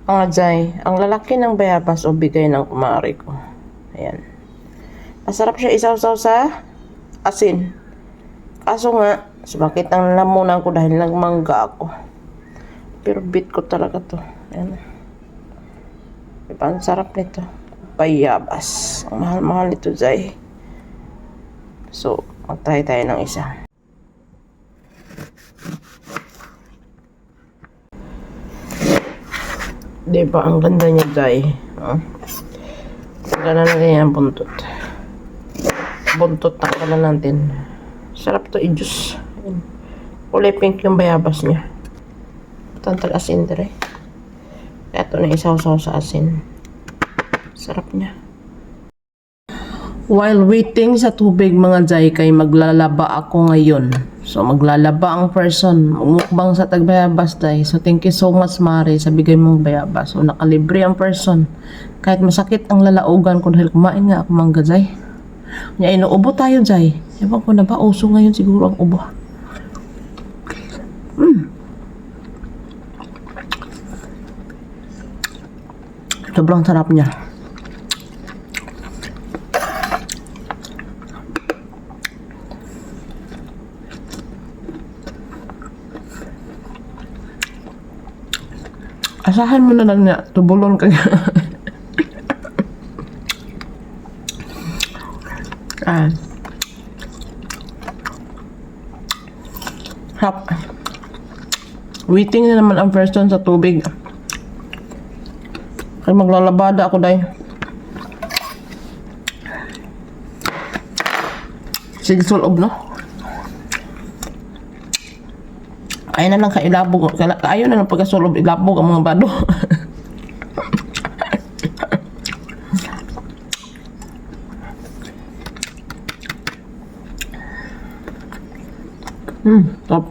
Mga Jay, ang lalaki ng bayabas o bigay ng kumari ko. Ayan. Masarap siya isaw-saw sa asin. Kaso nga, sumakit ang lamunan ko dahil nagmangga ako. Pero bit ko talaga to. Ayan. Diba, ang sarap nito. Bayabas. Ang mahal-mahal nito, Jay. So, mag-try tayo ng isa. Diba, ang ganda niya, Jay. Gana na ganyan ang buntot. Buntot tanggalan natin. Sarap to i-juice. Kulay pink yung bayabas niya. Tantag asin dire. Kaya ito na isaw-saw sa asin. Sarap niya. While waiting sa tubig mga Jay, kay maglalaba ako ngayon. So maglalaba ang person. Mukbang sa tagbayabas Jay. So thank you so much Mari sa bigay mong bayabas. So nakalibre ang person. Kahit masakit ang lalaugan ko dahil kumain nga ako mga Jay. Nya inuubo tayo Jay. Ewan ko na ba uso ngayon siguro ang ubo. Sobrang sarap niya. Asahan mo na lang niya, tubulon ka niya. Hap. Waiting na naman ang person sa tubig. Kaya maglalabada ako dahil. Sige sulob no? Ayaw na lang kailabog. Ayaw na lang pagkasulob ilabog ang mga bado. Top.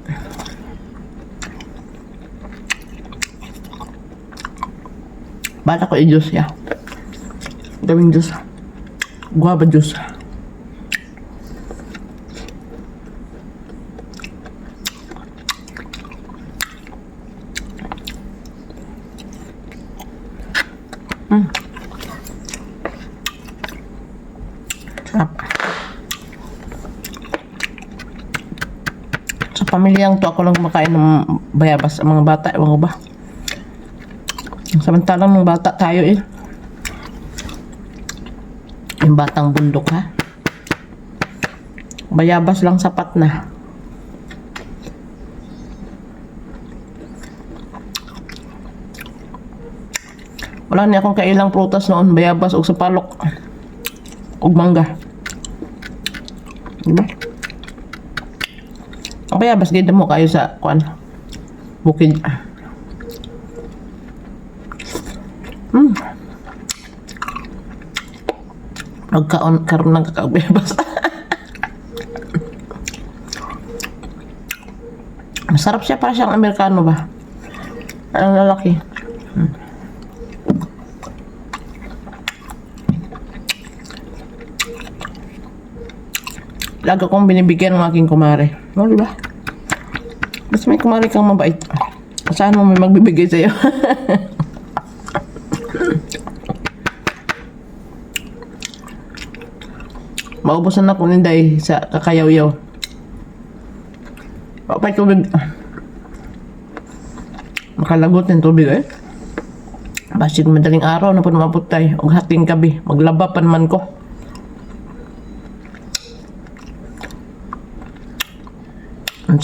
Bata ko i-juice ya. Gawing juice. Guava juice. Sarap. Sa pamilyang to, ako lang kumakain ng bayabas ang mga bata. Ewan ko ba? Samantalang mga bata tayo eh. Yung batang bundok ha. Bayabas lang sapat na. Wala niya akong kailang prutas noon. Bayabas o sapalok. O mangga. Diba? Ang bayabas ganda mo kayo sa kuan. Bukid. Nagkaon karon ng kakabayabas. Masarap siya, para siyang Amerikano ba? Ang lalaki. Lagi kong binibigyan ng aking kumare. No, diba? Basta may kumare kang mabait. Saan mo may magbibigay sa'yo? Maubusan ako ninday sa kakayaw-yaw. Papay tubig. Makalagot ng tubig eh. Basig madaling araw na po maputay. O hating gabi. Maglaba pa naman ko.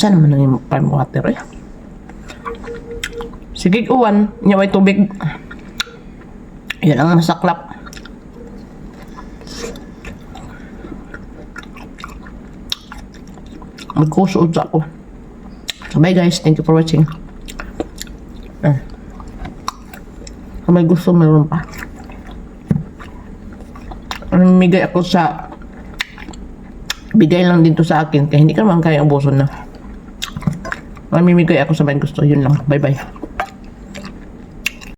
Saan naman yung prime water eh. Sige uwan. Nyaway tubig. Yan ang masaklap. Magkusuod ako. So bye guys, thank you for watching. Kung may gusto, meron pa. Namimigay ako sa bigay lang din to sa akin kaya hindi ka naman kaya ubuson na. Mamimigay ako sa may gusto. Yun lang. Bye bye.